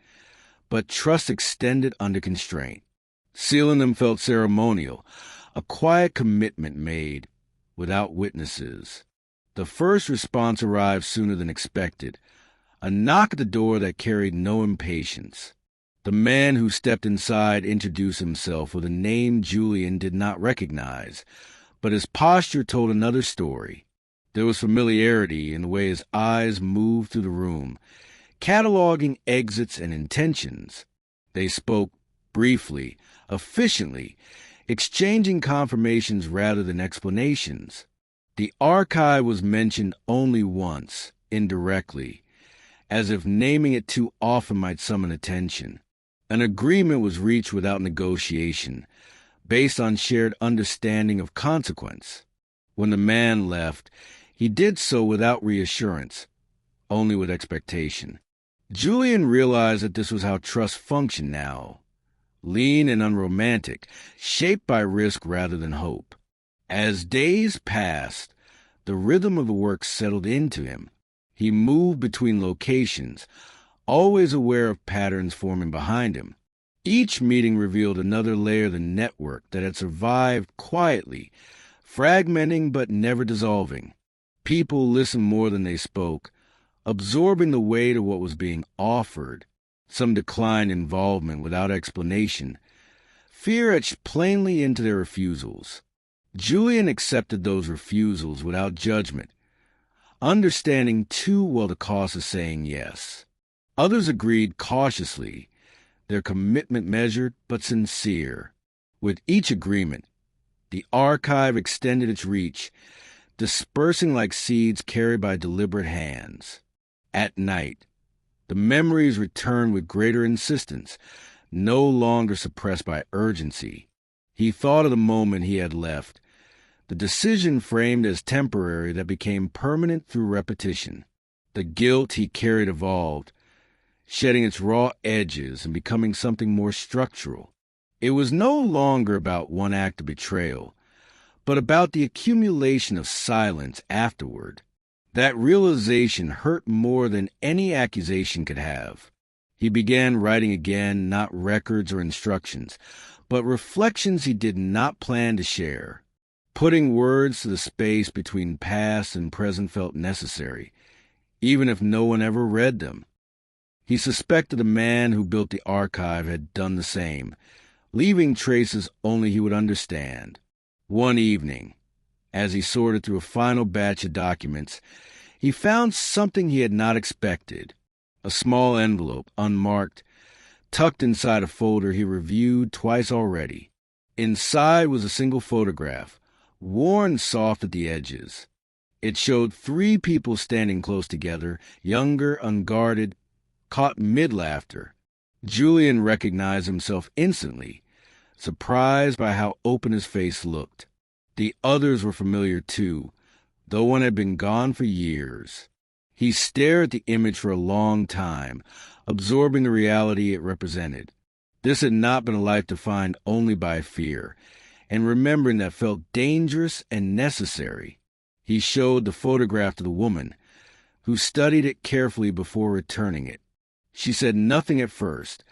but trust extended under constraint. Sealing them felt ceremonial, a quiet commitment made without witnesses. The first response arrived sooner than expected, a knock at the door that carried no impatience. The man who stepped inside introduced himself with a name Julian did not recognize, but his posture told another story. There was familiarity in the way his eyes moved through the room, cataloging exits and intentions. They spoke briefly, efficiently, exchanging confirmations rather than explanations. The archive was mentioned only once, indirectly, as if naming it too often might summon attention. An agreement was reached without negotiation, based on shared understanding of consequence. When the man left, he did so without reassurance, only with expectation. Julian realized that this was how trust functioned now, lean and unromantic, shaped by risk rather than hope. As days passed, the rhythm of the work settled into him. He moved between locations, always aware of patterns forming behind him. Each meeting revealed another layer of the network that had survived quietly, fragmenting but never dissolving. People listened more than they spoke, absorbing the weight of what was being offered. Some declined involvement without explanation. Fear etched plainly into their refusals. Julian accepted those refusals without judgment, understanding too well the cost of saying yes. Others agreed cautiously, their commitment measured but sincere. With each agreement, the archive extended its reach, dispersing like seeds carried by deliberate hands. At night, the memories returned with greater insistence, no longer suppressed by urgency. He thought of the moment he had left, The decision framed as temporary that became permanent through repetition. The guilt he carried evolved, shedding its raw edges and becoming something more structural. It was no longer about one act of betrayal, but about the accumulation of silence afterward. That realization hurt more than any accusation could have. He began writing again, not records or instructions, but reflections he did not plan to share. Putting words to the space between past and present felt necessary, even if no one ever read them. He suspected the man who built the archive had done the same, leaving traces only he would understand. One evening, as he sorted through a final batch of documents, he found something he had not expected. A small envelope, unmarked, tucked inside a folder he reviewed twice already. Inside was a single photograph, worn soft at the edges. It showed 3 people standing close together, younger, unguarded, caught mid-laughter. Julian recognized himself instantly, surprised by how open his face looked. The others were familiar too, though one had been gone for years. He stared at the image for a long time, absorbing the reality it represented. This had not been a life defined only by fear, and remembering that felt dangerous and necessary. He showed the photograph to the woman, who studied it carefully before returning it. She said nothing at first,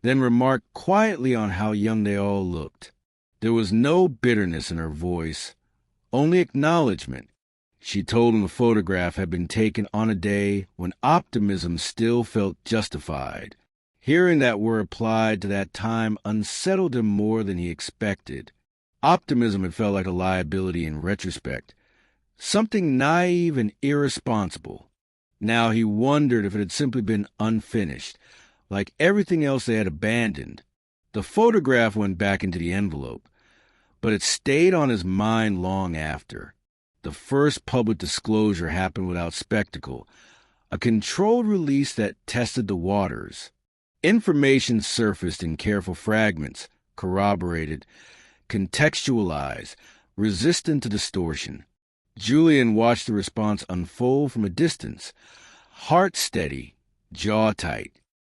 then remarked quietly on how young they all looked. There was no bitterness in her voice, only acknowledgement. She told him the photograph had been taken on a day when optimism still felt justified. Hearing that word applied to that time unsettled him more than he expected. Optimism had felt like a liability in retrospect, something naive and irresponsible. Now he wondered if it had simply been unfinished, like everything else they had abandoned. The photograph went back into the envelope, but it stayed on his mind long after. The first public disclosure happened without spectacle, a controlled release that tested the waters. Information surfaced in careful fragments, corroborated, contextualized, resistant to distortion. Julian watched the response unfold from a distance, heart steady, jaw tight.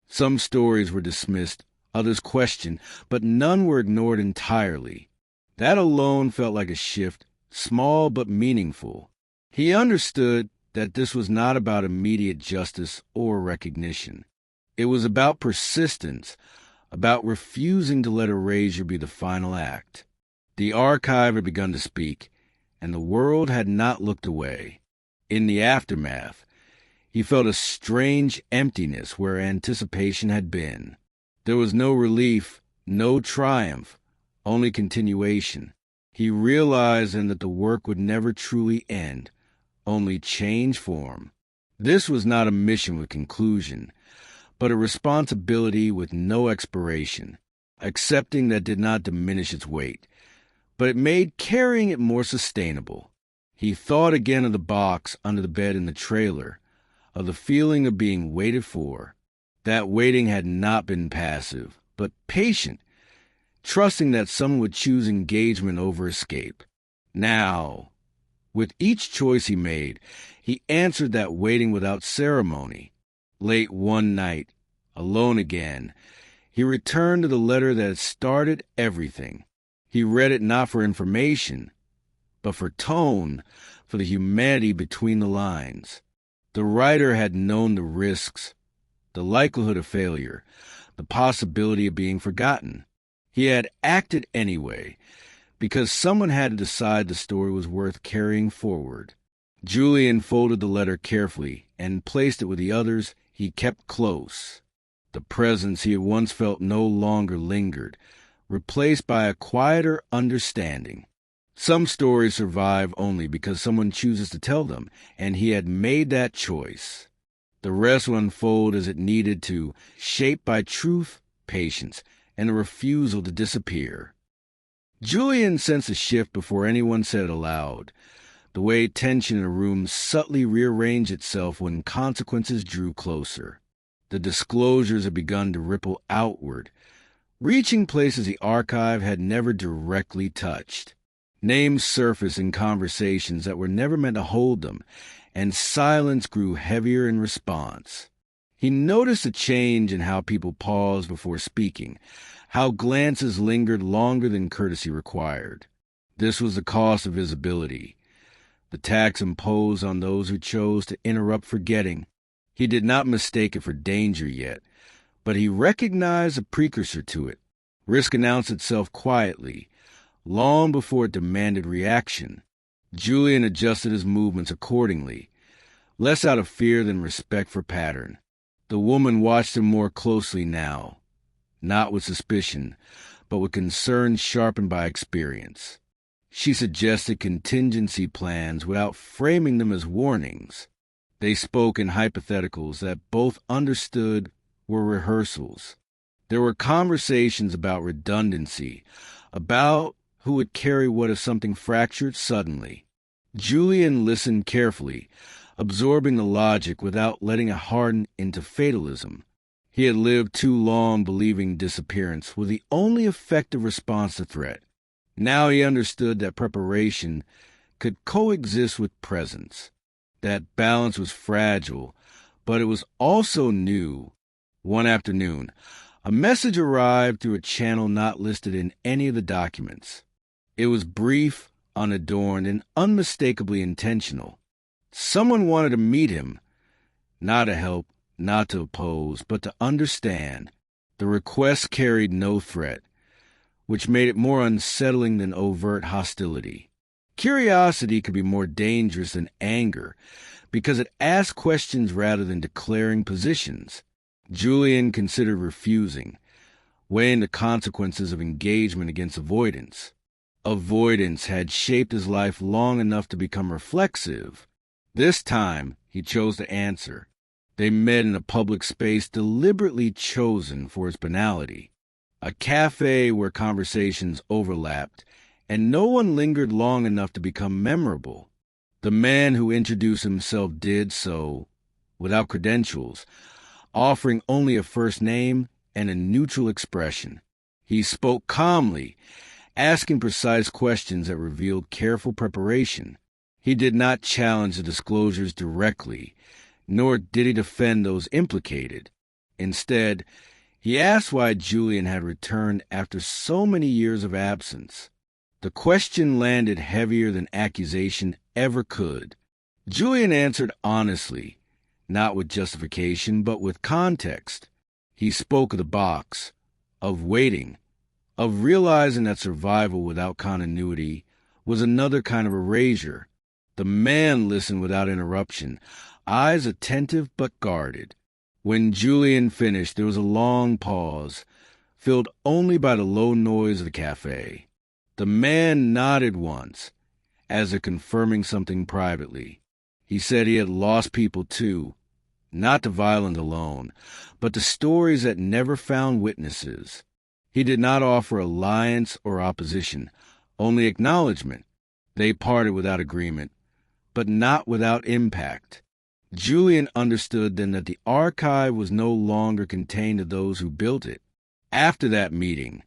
Some stories were dismissed, others questioned, but none were ignored entirely. That alone felt like a shift, small but meaningful. He understood that this was not about immediate justice or recognition. It was about persistence, about refusing to let erasure be the final act. The archive had begun to speak, and the world had not looked away. In the aftermath, he felt a strange emptiness where anticipation had been. There was no relief, no triumph, only continuation. He realized then that the work would never truly end, only change form. This was not a mission with conclusion, but a responsibility with no expiration. Accepting that did not diminish its weight, but it made carrying it more sustainable. He thought again of the box under the bed in the trailer, of the feeling of being waited for. That waiting had not been passive, but patient, trusting that someone would choose engagement over escape. Now, with each choice he made, he answered that waiting without ceremony. Late one night, alone again, he returned to the letter that had started everything. He read it not for information, but for tone, for the humanity between the lines. The writer had known the risks, the likelihood of failure, the possibility of being forgotten. He had acted anyway, because someone had to decide the story was worth carrying forward. Julian folded the letter carefully and placed it with the others he kept close. The presence he had once felt no longer lingered, replaced by a quieter understanding. Some stories survive only because someone chooses to tell them, and he had made that choice. The rest would unfold as it needed to, shaped by truth, patience, and a refusal to disappear. Julian sensed a shift before anyone said it aloud, the way tension in a room subtly rearranged itself when consequences drew closer. The disclosures had begun to ripple outward, reaching places the archive had never directly touched. Names surfaced in conversations that were never meant to hold them, and silence grew heavier in response. He noticed a change in how people paused before speaking, how glances lingered longer than courtesy required. This was the cost of visibility, the tax imposed on those who chose to interrupt forgetting. He did not mistake it for danger yet, but he recognized a precursor to it. Risk announced itself quietly, long before it demanded reaction. Julian adjusted his movements accordingly, less out of fear than respect for pattern. The woman watched him more closely now, not with suspicion, but with concern sharpened by experience. She suggested contingency plans without framing them as warnings. They spoke in hypotheticals that both understood were rehearsals. There were conversations about redundancy, about who would carry what if something fractured suddenly. Julian listened carefully, absorbing the logic without letting it harden into fatalism. He had lived too long believing disappearance was the only effective response to threat. Now he understood that preparation could coexist with presence. That balance was fragile, but it was also new. One afternoon, a message arrived through a channel not listed in any of the documents. It was brief, unadorned, and unmistakably intentional. Someone wanted to meet him, not to help, not to oppose, but to understand. The request carried no threat, which made it more unsettling than overt hostility. Curiosity could be more dangerous than anger, because it asked questions rather than declaring positions. Julian considered refusing, weighing the consequences of engagement against avoidance. Avoidance had shaped his life long enough to become reflexive. This time, he chose to answer. They met in a public space deliberately chosen for its banality, a cafe where conversations overlapped, and no one lingered long enough to become memorable. The man who introduced himself did so without credentials, offering only a first name and a neutral expression. He spoke calmly, asking precise questions that revealed careful preparation. He did not challenge the disclosures directly, nor did he defend those implicated. Instead, he asked why Julian had returned after so many years of absence. The question landed heavier than accusation ever could. Julian answered honestly, not with justification, but with context. He spoke of the box, of waiting, of realizing that survival without continuity was another kind of erasure. The man listened without interruption, eyes attentive but guarded. When Julian finished, there was a long pause, filled only by the low noise of the cafe. The man nodded once, as if confirming something privately. He said he had lost people too, not to violence alone, but to stories that never found witnesses. He did not offer alliance or opposition, only acknowledgement. They parted without agreement, but not without impact. Julian understood then that the archive was no longer contained to those who built it. After that meeting,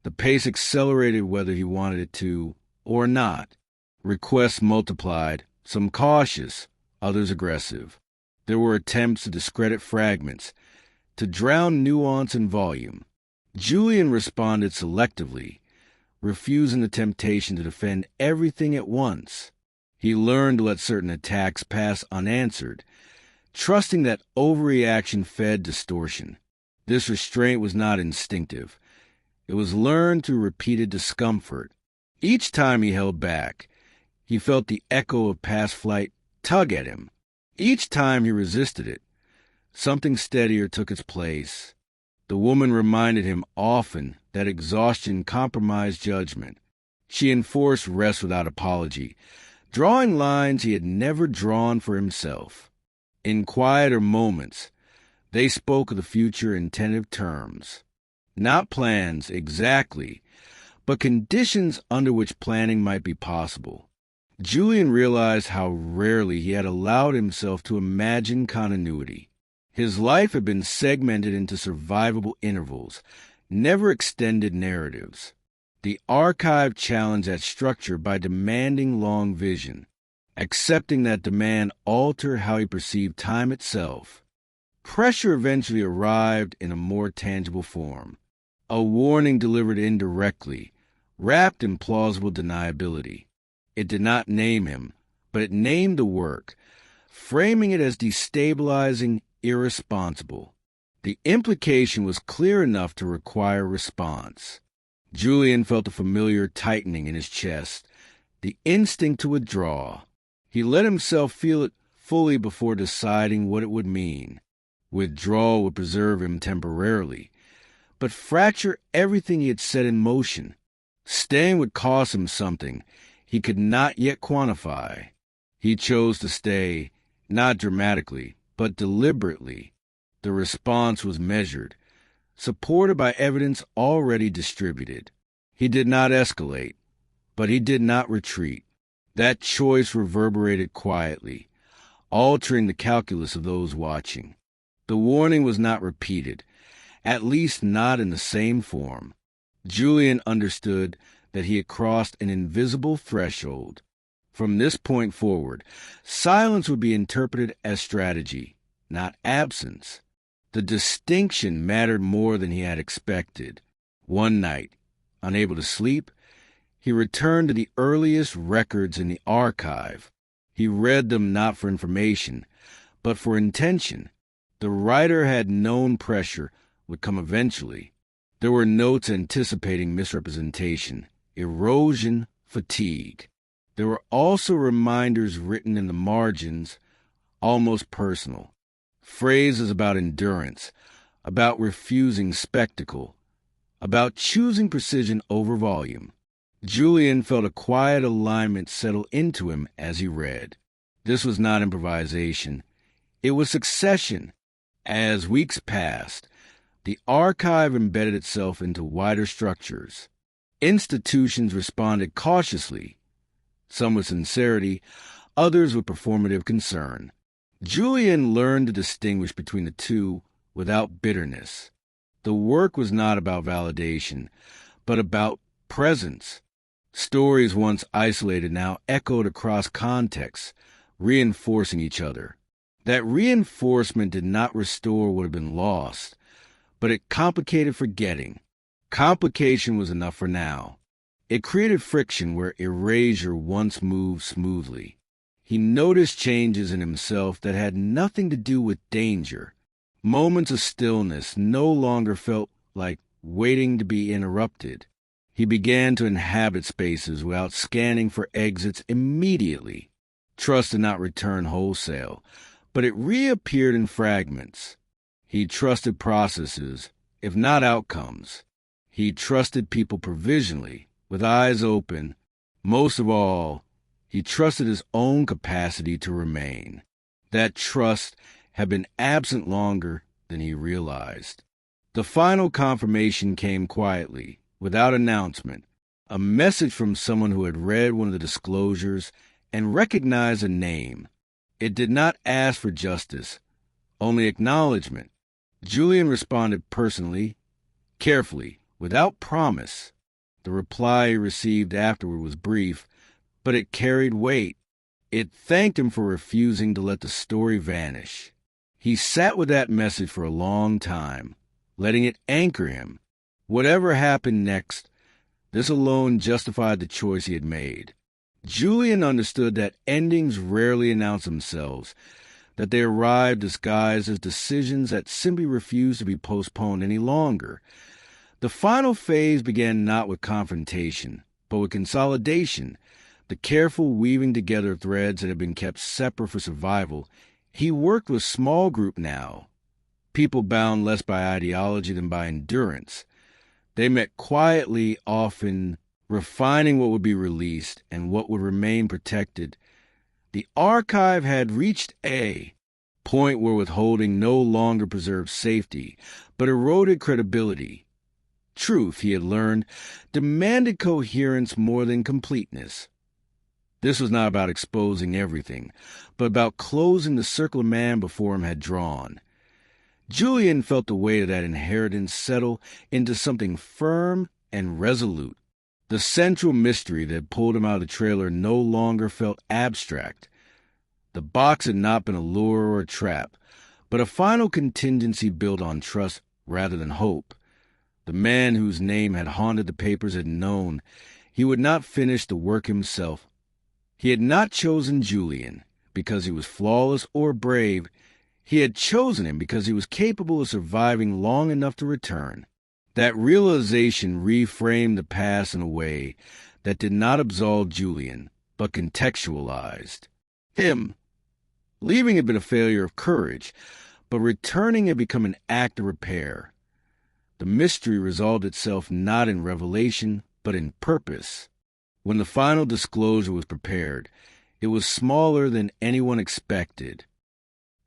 the pace accelerated whether he wanted it to or not. Requests multiplied, some cautious, others aggressive. There were attempts to discredit fragments, to drown nuance and volume. Julian responded selectively, refusing the temptation to defend everything at once. He learned to let certain attacks pass unanswered, trusting that overreaction fed distortion. This restraint was not instinctive. It was learned through repeated discomfort. Each time he held back, he felt the echo of past flight tug at him. Each time he resisted it, something steadier took its place. The woman reminded him often that exhaustion compromised judgment. She enforced rest without apology, drawing lines he had never drawn for himself. In quieter moments, they spoke of the future in tentative terms. Not plans, exactly, but conditions under which planning might be possible. Julian realized how rarely he had allowed himself to imagine continuity. His life had been segmented into survivable intervals, never extended narratives. The archive challenged that structure by demanding long vision, accepting that demand altered how he perceived time itself. Pressure eventually arrived in a more tangible form, a warning delivered indirectly, wrapped in plausible deniability. It did not name him, but it named the work, framing it as destabilizing, irresponsible. The implication was clear enough to require response. Julian felt a familiar tightening in his chest, the instinct to withdraw. He let himself feel it fully before deciding what it would mean. Withdrawal would preserve him temporarily, but fracture everything he had set in motion. Staying would cost him something he could not yet quantify. He chose to stay, not dramatically, but deliberately. The response was measured, supported by evidence already distributed. He did not escalate, but he did not retreat. That choice reverberated quietly, altering the calculus of those watching. The warning was not repeated, at least not in the same form. Julian understood that he had crossed an invisible threshold. From this point forward, silence would be interpreted as strategy, not absence. The distinction mattered more than he had expected. One night, unable to sleep, he returned to the earliest records in the archive. He read them not for information, but for intention. The writer had known pressure would come eventually. There were notes anticipating misrepresentation, erosion, fatigue. There were also reminders written in the margins, almost personal. Phrases about endurance, about refusing spectacle, about choosing precision over volume. Julian felt a quiet alignment settle into him as he read. This was not improvisation. It was succession. As weeks passed, the archive embedded itself into wider structures. Institutions responded cautiously, some with sincerity, others with performative concern. Julian learned to distinguish between the two without bitterness. The work was not about validation, but about presence. Stories once isolated now echoed across contexts, reinforcing each other. That reinforcement did not restore what had been lost, but it complicated forgetting. Complication was enough for now. It created friction where erasure once moved smoothly. He noticed changes in himself that had nothing to do with danger. Moments of stillness no longer felt like waiting to be interrupted. He began to inhabit spaces without scanning for exits immediately. Trust did not return wholesale, but it reappeared in fragments. He trusted processes, if not outcomes. He trusted people provisionally, with eyes open. Most of all, he trusted his own capacity to remain. That trust had been absent longer than he realized. The final confirmation came quietly, without announcement, a message from someone who had read one of the disclosures and recognized a name. It did not ask for justice, only acknowledgement. Julian responded personally, carefully, without promise. The reply he received afterward was brief, but it carried weight. It thanked him for refusing to let the story vanish. He sat with that message for a long time, letting it anchor him. Whatever happened next, this alone justified the choice he had made. Julian understood that endings rarely announce themselves, that they arrive disguised as decisions that simply refuse to be postponed any longer. The final phase began not with confrontation, but with consolidation, the careful weaving together of threads that had been kept separate for survival. He worked with small group now, people bound less by ideology than by endurance. They met quietly, often refining what would be released and what would remain protected. The archive had reached a point where withholding no longer preserved safety, but eroded credibility. Truth, he had learned, demanded coherence more than completeness. This was not about exposing everything, but about closing the circle of man before him had drawn. Julian felt the weight of that inheritance settle into something firm and resolute. The central mystery that pulled him out of the trailer no longer felt abstract. The box had not been a lure or a trap, but a final contingency built on trust rather than hope. The man whose name had haunted the papers had known he would not finish the work himself. He had not chosen Julian because he was flawless or brave. He had chosen him because he was capable of surviving long enough to return. That realization reframed the past in a way that did not absolve Julian, but contextualized him. Leaving had been a failure of courage, but returning had become an act of repair. The mystery resolved itself not in revelation, but in purpose. When the final disclosure was prepared, it was smaller than anyone expected.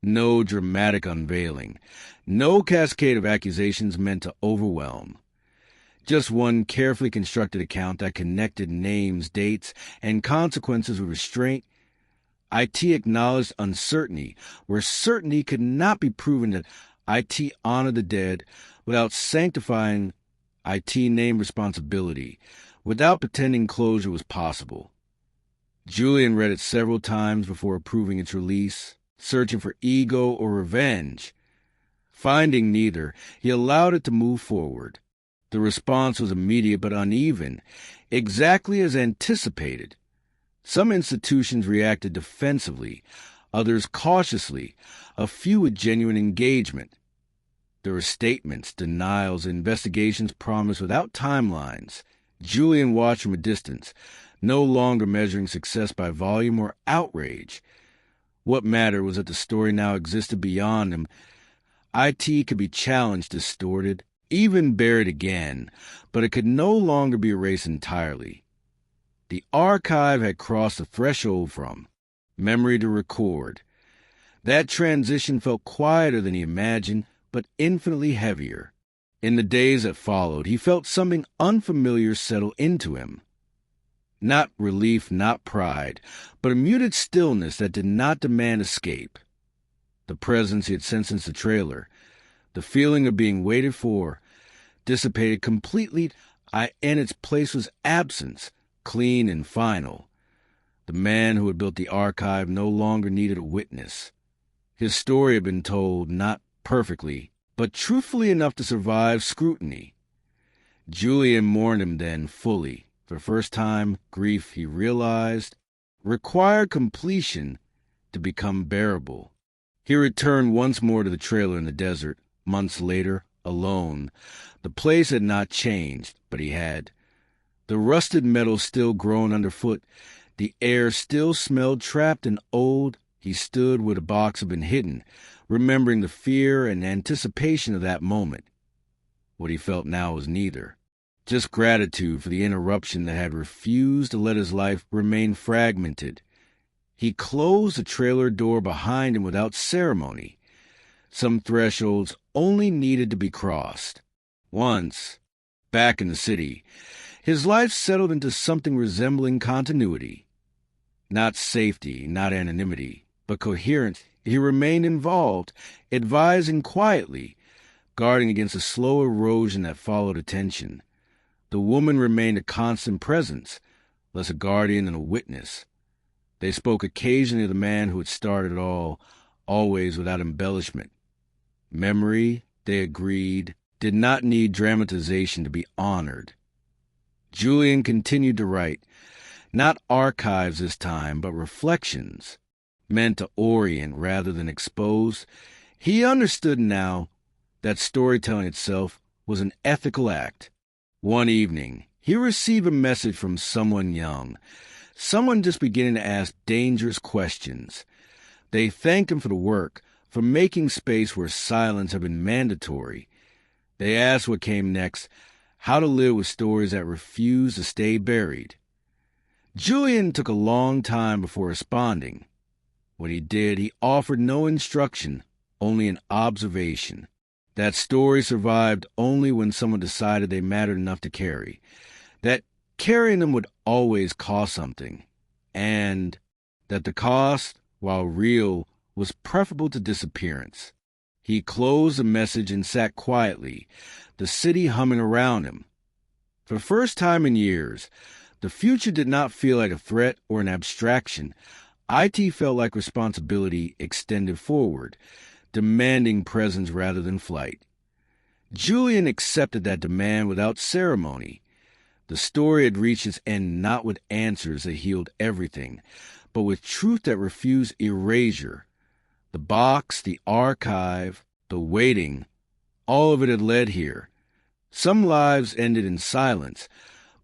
No dramatic unveiling, no cascade of accusations meant to overwhelm. Just one carefully constructed account that connected names, dates, and consequences with restraint. IT acknowledged uncertainty where certainty could not be proven, that IT honored the dead without sanctifying. IT named responsibility without pretending closure was possible. Julian read it several times before approving its release, searching for ego or revenge. Finding neither, he allowed it to move forward. The response was immediate but uneven, exactly as anticipated. Some institutions reacted defensively, others cautiously, a few with genuine engagement. There were statements, denials, investigations promised without timelines. Julian watched from a distance, no longer measuring success by volume or outrage. What mattered was that the story now existed beyond him. IT could be challenged, distorted, even buried again, but it could no longer be erased entirely. The archive had crossed the threshold from memory to record. That transition felt quieter than he imagined, but infinitely heavier. In the days that followed, he felt something unfamiliar settle into him. Not relief, not pride, but a muted stillness that did not demand escape. The presence he had sensed since the trailer, the feeling of being waited for, dissipated completely, and its place was absence, clean and final. The man who had built the archive no longer needed a witness. His story had been told, not perfectly, but truthfully enough to survive scrutiny. Julian mourned him then fully. For the first time, grief, he realized, required completion to become bearable. He returned once more to the trailer in the desert, months later, alone. The place had not changed, but he had. The rusted metal still growing underfoot, the air still smelled trapped and old. He stood where the box had been hidden, remembering the fear and anticipation of that moment. What he felt now was neither. Just gratitude for the interruption that had refused to let his life remain fragmented. He closed the trailer door behind him without ceremony. Some thresholds only needed to be crossed. Once, back in the city, his life settled into something resembling continuity. Not safety, not anonymity, but coherence. He remained involved, advising quietly, guarding against the slow erosion that followed attention. The woman remained a constant presence, less a guardian than a witness. They spoke occasionally of the man who had started it all, always without embellishment. Memory, they agreed, did not need dramatization to be honored. Julian continued to write, not archives this time, but reflections, meant to orient rather than expose. He understood now that storytelling itself was an ethical act. One evening, he received a message from someone young, someone just beginning to ask dangerous questions. They thanked him for the work, for making space where silence had been mandatory. They asked what came next, how to live with stories that refused to stay buried. Julian took a long time before responding. When he did, he offered no instruction, only an observation. That story survived only when someone decided they mattered enough to carry. That carrying them would always cost something. And that the cost, while real, was preferable to disappearance. He closed the message and sat quietly, the city humming around him. For the first time in years, the future did not feel like a threat or an abstraction. IT felt like responsibility extended forward, demanding presence rather than flight. Julian accepted that demand without ceremony. The story had reached its end not with answers that healed everything, but with truth that refused erasure. The box, the archive, the waiting, all of it had led here. Some lives ended in silence,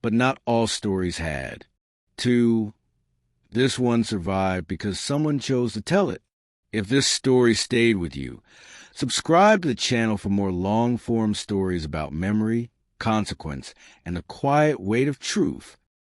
but not all stories had. This one survived because someone chose to tell it. If this story stayed with you, subscribe to the channel for more long-form stories about memory, consequence, and the quiet weight of truth